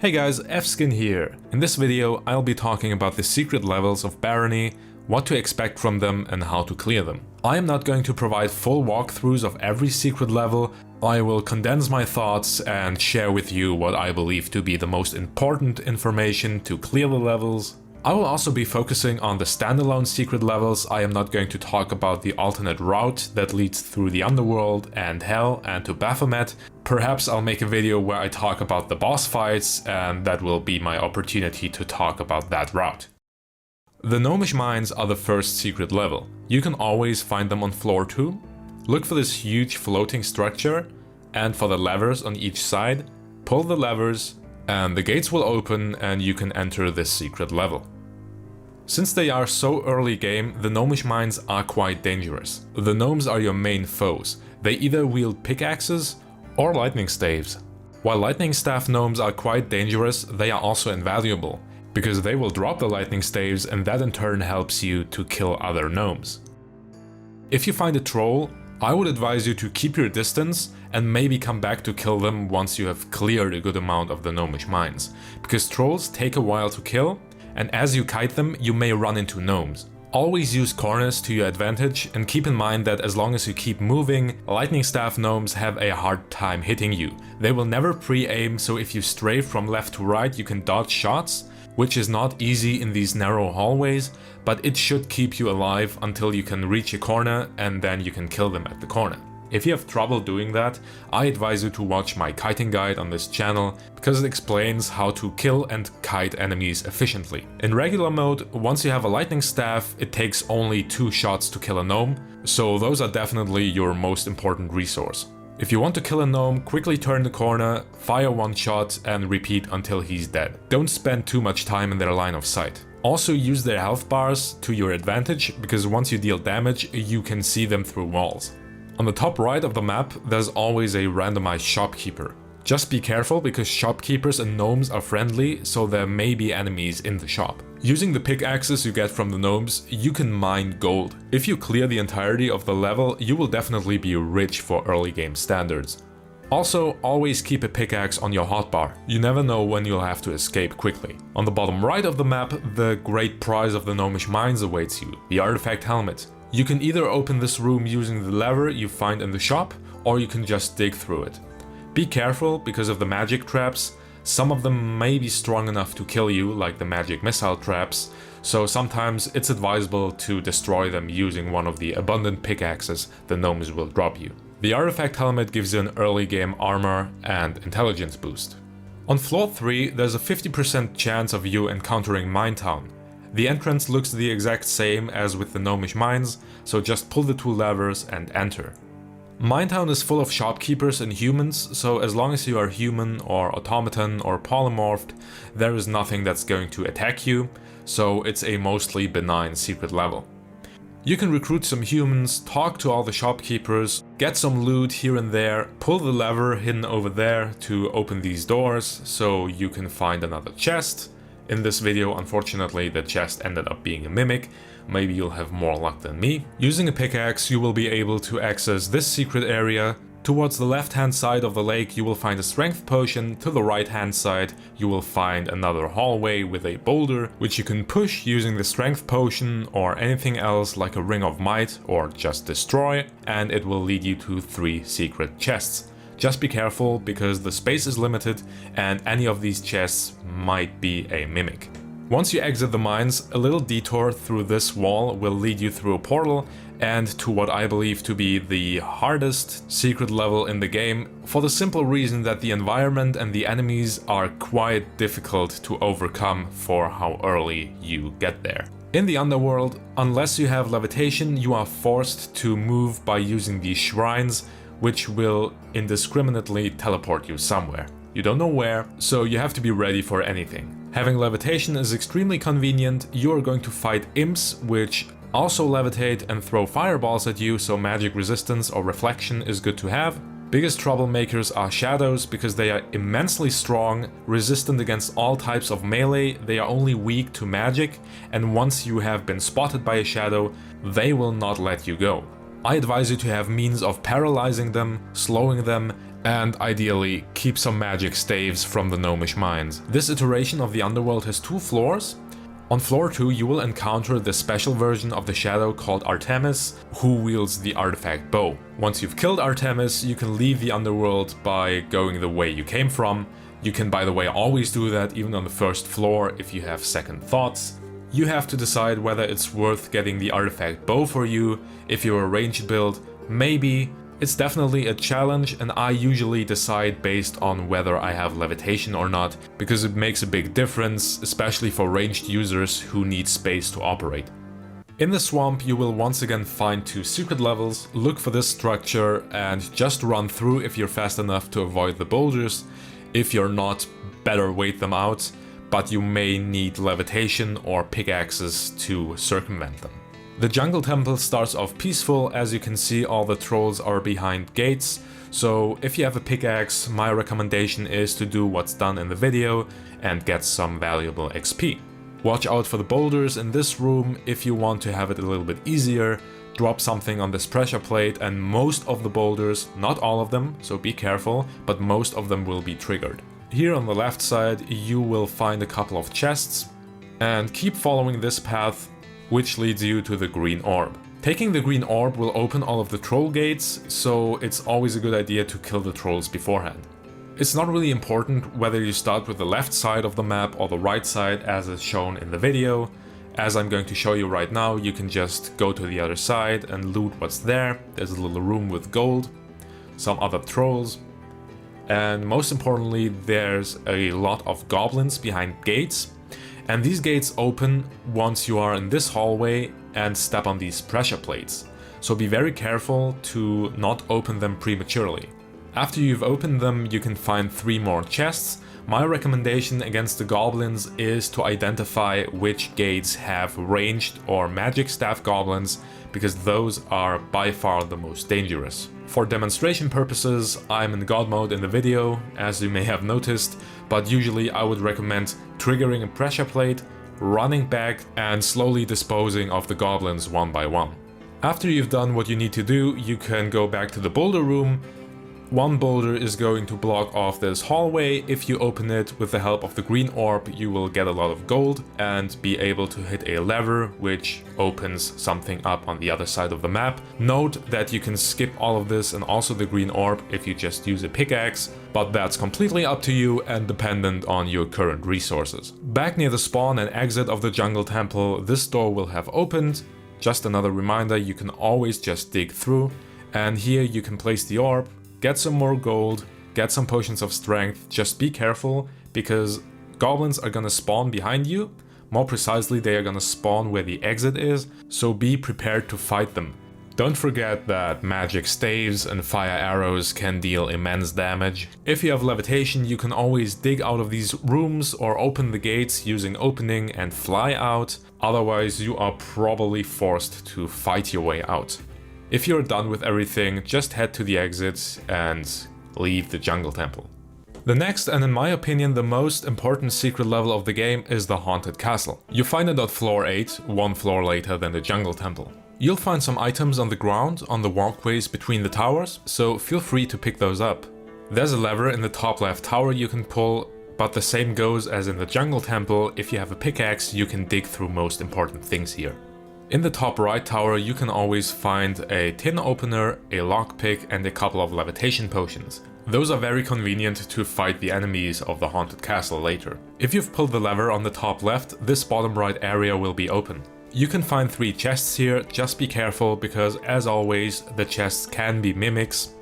Hey guys, Fskin here. In this video I'll be talking about the secret levels of Barony, what to expect from them and how to clear them. I am not going to provide full walkthroughs of every secret level. I will condense my thoughts and share with you what I believe to be the most important information to clear the levels. I will also be focusing on the standalone secret levels. I am not going to talk about the alternate route that leads through the underworld and hell and to Baphomet. Perhaps I'll make a video where I talk about the boss fights, and that will be my opportunity to talk about that route. The Gnomish Mines are the first secret level. You can always find them on floor 2. Look for this huge floating structure, and for the levers on each side, pull the levers, and the gates will open and you can enter this secret level. Since they are so early game, the Gnomish Mines are quite dangerous. The gnomes are your main foes. They either wield pickaxes or lightning staves. While lightning staff gnomes are quite dangerous, they are also invaluable, because they will drop the lightning staves and that in turn helps you to kill other gnomes. If you find a troll, I would advise you to keep your distance and maybe come back to kill them once you have cleared a good amount of the Gnomish Mines, because trolls take a while to kill, and as you kite them you may run into gnomes. Always use corners to your advantage, and keep in mind that as long as you keep moving, lightning staff gnomes have a hard time hitting you. They will never pre-aim, so if you stray from left to right you can dodge shots, which is not easy in these narrow hallways, but it should keep you alive until you can reach a corner and then you can kill them at the corner. If you have trouble doing that, I advise you to watch my kiting guide on this channel, because it explains how to kill and kite enemies efficiently. In regular mode, once you have a lightning staff, it takes only 2 shots to kill a gnome, so those are definitely your most important resource. If you want to kill a gnome, quickly turn the corner, fire 1 shot and repeat until he's dead. Don't spend too much time in their line of sight. Also use their health bars to your advantage, because once you deal damage, you can see them through walls. On the top right of the map, there's always a randomized shopkeeper. Just be careful, because shopkeepers and gnomes are friendly, so there may be enemies in the shop. Using the pickaxes you get from the gnomes, you can mine gold. If you clear the entirety of the level, you will definitely be rich for early game standards. Also, always keep a pickaxe on your hotbar. You never know when you'll have to escape quickly. On the bottom right of the map, the great prize of the Gnomish Mines awaits you, the artifact helmet. You can either open this room using the lever you find in the shop, or you can just dig through it. Be careful because of the magic traps. Some of them may be strong enough to kill you, like the magic missile traps, so sometimes it's advisable to destroy them using one of the abundant pickaxes the gnomes will drop you. The artifact helmet gives you an early game armor and intelligence boost. On floor 3 there's a 50% chance of you encountering Minetown. The entrance looks the exact same as with the Gnomish Mines, so just pull the 2 levers and enter. Minetown is full of shopkeepers and humans, so as long as you are human or automaton or polymorphed, there is nothing that's going to attack you, so it's a mostly benign secret level. You can recruit some humans, talk to all the shopkeepers, get some loot here and there, pull the lever hidden over there to open these doors so you can find another chest. In this video, unfortunately, the chest ended up being a mimic. Maybe you'll have more luck than me. Using a pickaxe, you will be able to access this secret area. Towards the left-hand side of the lake, you will find a strength potion. To the right-hand side, you will find another hallway with a boulder, which you can push using the strength potion or anything else like a ring of might, or just destroy, and it will lead you to 3 secret chests. Just be careful, because the space is limited and any of these chests might be a mimic. Once you exit the mines, a little detour through this wall will lead you through a portal and to what I believe to be the hardest secret level in the game, for the simple reason that the environment and the enemies are quite difficult to overcome for how early you get there. In the underworld, unless you have levitation, you are forced to move by using these shrines, which will indiscriminately teleport you somewhere. You don't know where, so you have to be ready for anything. Having levitation is extremely convenient. You are going to fight imps, which also levitate and throw fireballs at you, so magic resistance or reflection is good to have. Biggest troublemakers are shadows, because they are immensely strong, resistant against all types of melee, they are only weak to magic, and once you have been spotted by a shadow, they will not let you go. I advise you to have means of paralyzing them, slowing them, And ideally, keep some magic staves from the gnomish mines. This iteration of the underworld has 2 floors. On floor 2 you will encounter the special version of the Shadow called Artemis, who wields the artifact bow. Once you've killed Artemis, you can leave the underworld by going the way you came from. You can, by the way, always do that even on the first floor if you have second thoughts. You have to decide whether it's worth getting the artifact bow for you. If you're a ranged build, maybe. It's definitely a challenge, and I usually decide based on whether I have levitation or not, because it makes a big difference, especially for ranged users who need space to operate. In the swamp you will once again find 2 secret levels. Look for this structure and just run through if you're fast enough to avoid the boulders. If you're not, better wait them out, but you may need levitation or pickaxes to circumvent them. The jungle temple starts off peaceful. As you can see, all the trolls are behind gates, so if you have a pickaxe, my recommendation is to do what's done in the video and get some valuable XP. Watch out for the boulders in this room. If you want to have it a little bit easier, drop something on this pressure plate and most of the boulders, not all of them, so be careful, but most of them will be triggered. Here on the left side you will find a couple of chests, and keep following this path, which leads you to the green orb. Taking the green orb will open all of the troll gates, so it's always a good idea to kill the trolls beforehand. It's not really important whether you start with the left side of the map or the right side as is shown in the video. As I'm going to show you right now, you can just go to the other side and loot what's there. There's a little room with gold, some other trolls, and most importantly there's a lot of goblins behind gates. And these gates open once you are in this hallway and step on these pressure plates, so be very careful to not open them prematurely. After you've opened them you can find 3 more chests. My recommendation against the goblins is to identify which gates have ranged or magic staff goblins, because those are by far the most dangerous. For demonstration purposes, I'm in God mode in the video, as you may have noticed, but usually I would recommend triggering a pressure plate, running back and slowly disposing of the goblins one by one. After you've done what you need to do, you can go back to the boulder room. 1 boulder is going to block off this hallway. If you open it with the help of the green orb, you will get a lot of gold and be able to hit a lever which opens something up on the other side of the map. Note that you can skip all of this and also the green orb if you just use a pickaxe, but that's completely up to you and dependent on your current resources. Back near the spawn and exit of the jungle temple, this door will have opened. Just another reminder, you can always just dig through, and here you can place the orb, get some more gold, get some potions of strength. Just be careful, because goblins are gonna spawn behind you. More precisely, they are gonna spawn where the exit is, so be prepared to fight them. Don't forget that magic staves and fire arrows can deal immense damage. If you have levitation, you can always dig out of these rooms or open the gates using opening and fly out. Otherwise, you are probably forced to fight your way out. If you're done with everything, just head to the exit and leave the jungle temple. The next, and in my opinion the most important secret level of the game, is the haunted castle. You find it at floor 8, 1 floor later than the jungle temple. You'll find some items on the ground on the walkways between the towers, so feel free to pick those up. There's a lever in the top left tower you can pull, but the same goes as in the jungle temple. If you have a pickaxe, you can dig through most important things here. In the top right tower you can always find a tin opener, a lockpick and a couple of levitation potions. Those are very convenient to fight the enemies of the haunted castle later. If you've pulled the lever on the top left, this bottom right area will be open. You can find 3 chests here, just be careful because as always the chests can be mimics.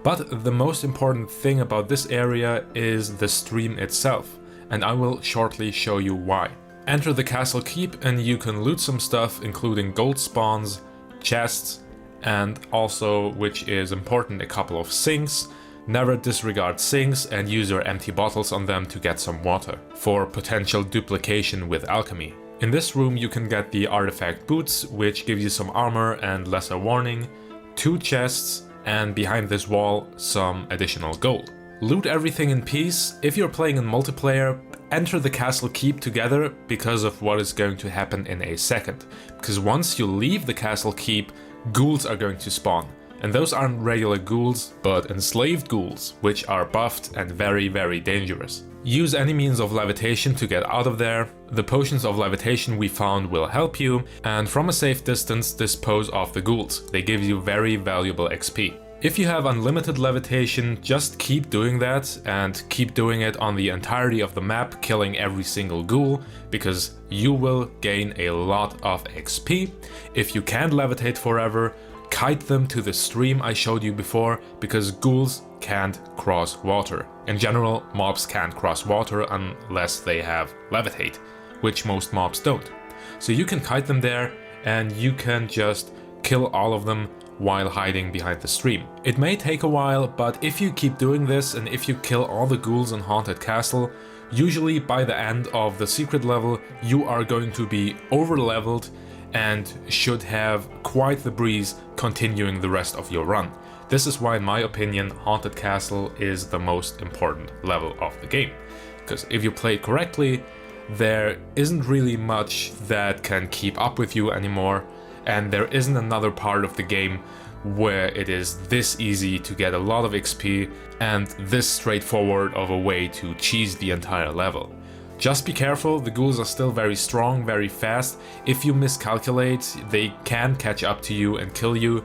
But the most important thing about this area is the stream itself, and I will shortly show you why. Enter the castle keep and you can loot some stuff, including gold spawns, chests, and also, which is important, a couple of sinks. Never disregard sinks and use your empty bottles on them to get some water, for potential duplication with alchemy. In this room you can get the artifact boots, which give you some armor and lesser warning, 2 chests, and behind this wall some additional gold. Loot everything in peace. If you're playing in multiplayer, enter the castle keep together because of what is going to happen in a second. Because once you leave the castle keep, ghouls are going to spawn. And those aren't regular ghouls, but enslaved ghouls, which are buffed and very, very dangerous. Use any means of levitation to get out of there. The potions of levitation we found will help you, and from a safe distance dispose of the ghouls. They give you very valuable XP. If you have unlimited levitation, just keep doing that and keep doing it on the entirety of the map, killing every single ghoul, because you will gain a lot of XP. If you can't levitate forever, kite them to the stream I showed you before, because ghouls can't cross water. In general, mobs can't cross water unless they have levitate, which most mobs don't. So you can kite them there and you can just kill all of them while hiding behind the stream. It may take a while, but if you keep doing this and if you kill all the ghouls in Haunted Castle, usually by the end of the secret level you are going to be over leveled and should have quite the breeze continuing the rest of your run. This is why, in my opinion, Haunted Castle is the most important level of the game. Because if you play it correctly, there isn't really much that can keep up with you anymore, and there isn't another part of the game where it is this easy to get a lot of XP and this straightforward of a way to cheese the entire level. Just be careful, the ghouls are still very strong, very fast. If you miscalculate, they can catch up to you and kill you,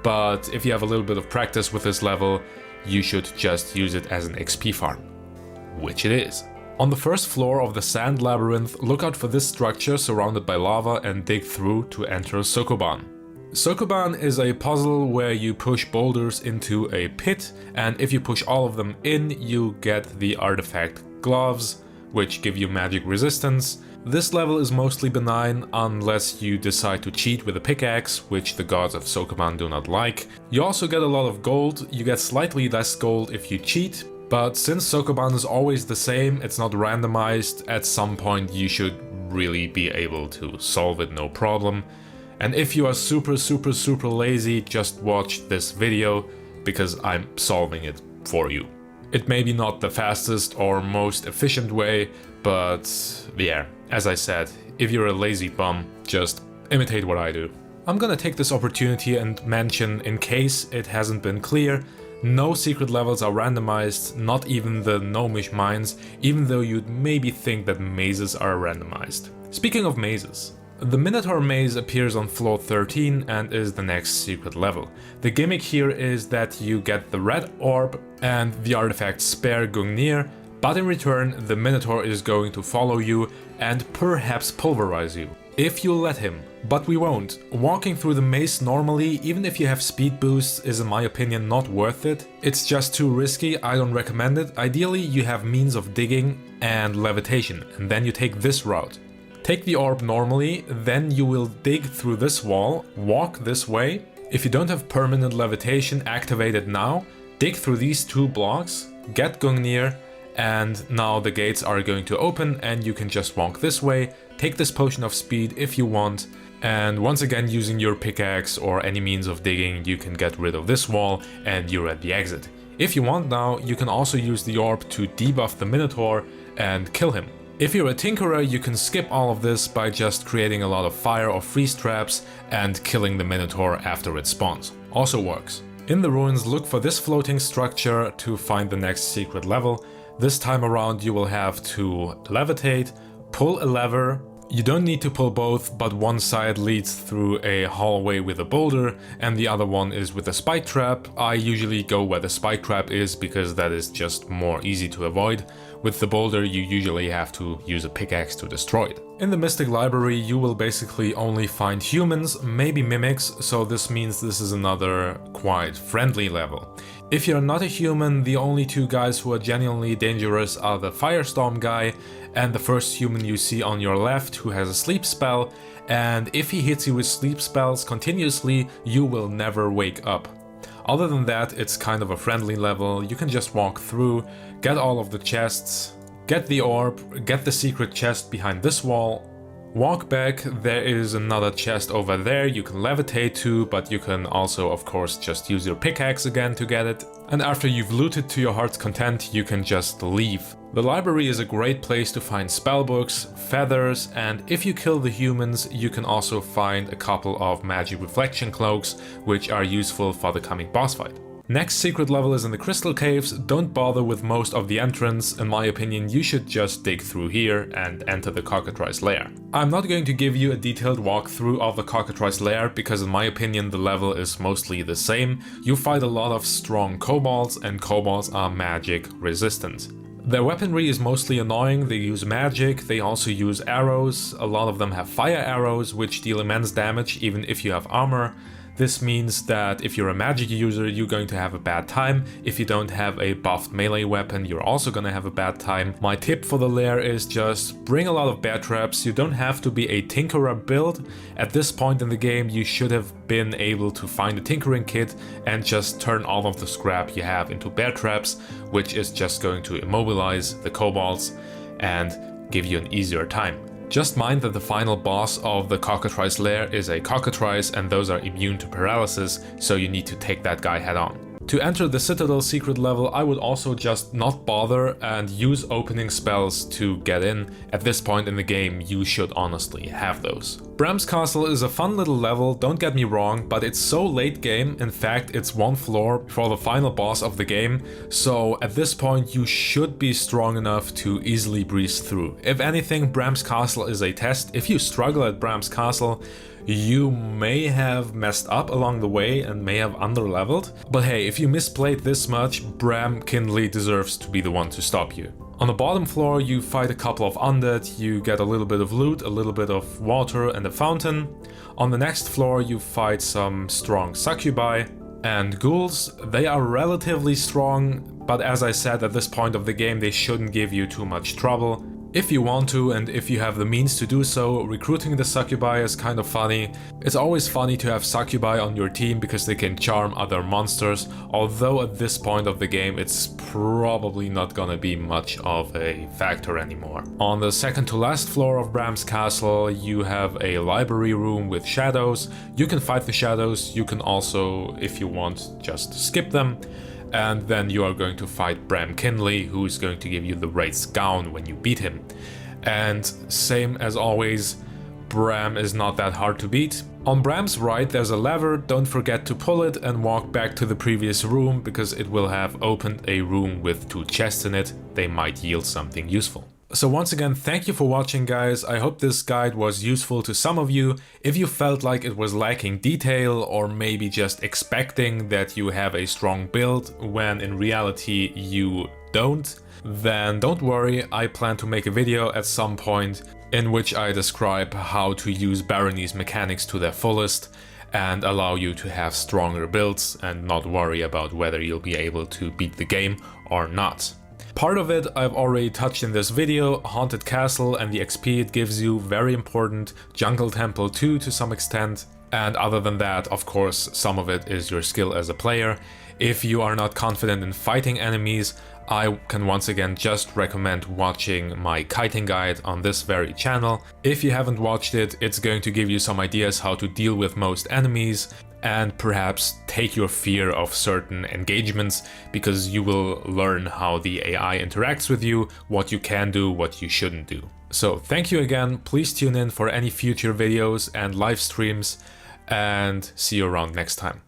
but if you have a little bit of practice with this level, you should just use it as an XP farm, which it is. On the first floor of the Sand Labyrinth, look out for this structure surrounded by lava and dig through to enter Sokoban. Sokoban is a puzzle where you push boulders into a pit, and if you push all of them in, you get the artifact gloves, which give you magic resistance. This level is mostly benign unless you decide to cheat with a pickaxe, which the gods of Sokoban do not like. You also get a lot of gold. You get slightly less gold if you cheat, but since Sokoban is always the same, it's not randomized, at some point you should really be able to solve it no problem. And if you are super lazy, just watch this video, because I'm solving it for you. It may be not the fastest or most efficient way, but yeah, as I said, if you're a lazy bum, just imitate what I do. I'm gonna take this opportunity and mention, in case it hasn't been clear, no secret levels are randomized, not even the gnomish mines, even though you'd maybe think that mazes are randomized. Speaking of mazes, the Minotaur maze appears on floor 13 and is the next secret level. The gimmick here is that you get the red orb and the artifact Spare Gungnir, but in return the Minotaur is going to follow you and perhaps pulverize you. If you let him, but we won't. Walking through the maze normally, even if you have speed boosts, is in my opinion not worth it. It's just too risky, I don't recommend it. Ideally you have means of digging and levitation, and then you take this route. Take the orb normally, then you will dig through this wall, walk this way. If you don't have permanent levitation, activate it now, dig through these 2 blocks, get Gungnir, and now the gates are going to open and you can just walk this way, take this potion of speed if you want, and once again using your pickaxe or any means of digging you can get rid of this wall and you're at the exit. If you want now, you can also use the orb to debuff the Minotaur and kill him. If you're a tinkerer, you can skip all of this by just creating a lot of fire or freeze traps and killing the Minotaur after it spawns. Also works. In the ruins, look for this floating structure to find the next secret level. This time around you will have to levitate, pull a lever. You don't need to pull both, but one side leads through a hallway with a boulder and the other one is with a spike trap. I usually go where the spike trap is because that is just more easy to avoid. With the boulder you usually have to use a pickaxe to destroy it. In the Mystic Library you will basically only find humans, maybe mimics, so this means this is another quite friendly level. If you're not a human, the only 2 guys who are genuinely dangerous are the Firestorm guy and the first human you see on your left who has a sleep spell, and if he hits you with sleep spells continuously, you will never wake up. Other than that, it's kind of a friendly level. You can just walk through, get all of the chests, get the orb, get the secret chest behind this wall, walk back, there is another chest over there you can levitate to, but you can also of course just use your pickaxe again to get it. And after you've looted to your heart's content, you can just leave. The library is a great place to find spellbooks, feathers, and if you kill the humans, you can also find a couple of magic reflection cloaks, which are useful for the coming boss fight. Next secret level is in the crystal caves. Don't bother with most of the entrance. In my opinion, you should just dig through here and enter the cockatrice lair. I'm not going to give you a detailed walkthrough of the cockatrice lair because in my opinion the level is mostly the same. You fight a lot of strong kobolds and kobolds are magic resistant. Their weaponry is mostly annoying. They use magic, they also use arrows. A lot of them have fire arrows which deal immense damage even if you have armor. This means that if you're a magic user, you're going to have a bad time. If you don't have a buffed melee weapon, you're also gonna have a bad time. My tip for the lair is just bring a lot of bear traps. You don't have to be a tinkerer build. At this point in the game, you should have been able to find a tinkering kit and just turn all of the scrap you have into bear traps, which is just going to immobilize the kobolds and give you an easier time. Just mind that the final boss of the cockatrice lair is a cockatrice and those are immune to paralysis, so you need to take that guy head on. To enter the Citadel secret level, I would also just not bother and use opening spells to get in. At this point in the game, you should honestly have those. Bram's Castle is a fun little level, don't get me wrong, but it's so late game. In fact, it's one floor before the final boss of the game, so at this point you should be strong enough to easily breeze through. If anything, Bram's Castle is a test. If you struggle at Bram's Castle, you may have messed up along the way and may have underleveled. But hey, if you misplayed this much, Bram Kindley deserves to be the one to stop you. On the bottom floor you fight a couple of undead, you get a little bit of loot, a little bit of water and a fountain. On the next floor you fight some strong succubi and ghouls. They are relatively strong, but as I said, at this point of the game they shouldn't give you too much trouble. If you want to and if you have the means to do so, recruiting the succubi is kind of funny. It's always funny to have succubi on your team because they can charm other monsters, although at this point of the game it's probably not gonna be much of a factor anymore. On the second to last floor of Bram's Castle you have a library room with shadows. You can fight the shadows, you can also, if you want, just skip them. And then you are going to fight Bram Kindley, who is going to give you the Wraith's Gown when you beat him. And same as always, Bram is not that hard to beat. On Bram's right there's a lever, don't forget to pull it and walk back to the previous room because it will have opened a room with 2 chests in it. They might yield something useful. So once again, thank you for watching guys. I hope this guide was useful to some of you. If you felt like it was lacking detail or maybe just expecting that you have a strong build when in reality you don't, then don't worry, I plan to make a video at some point in which I describe how to use Barony's mechanics to their fullest and allow you to have stronger builds and not worry about whether you'll be able to beat the game or not. Part of it I've already touched in this video, Haunted Castle and the XP it gives you, very important, Jungle Temple too to some extent, and other than that, of course, some of it is your skill as a player. If you are not confident in fighting enemies, I can once again just recommend watching my kiting guide on this very channel. If you haven't watched it, it's going to give you some ideas how to deal with most enemies and perhaps take your fear of certain engagements, because you will learn how the AI interacts with you, what you can do, what you shouldn't do. So thank you again, please tune in for any future videos and live streams, and see you around next time.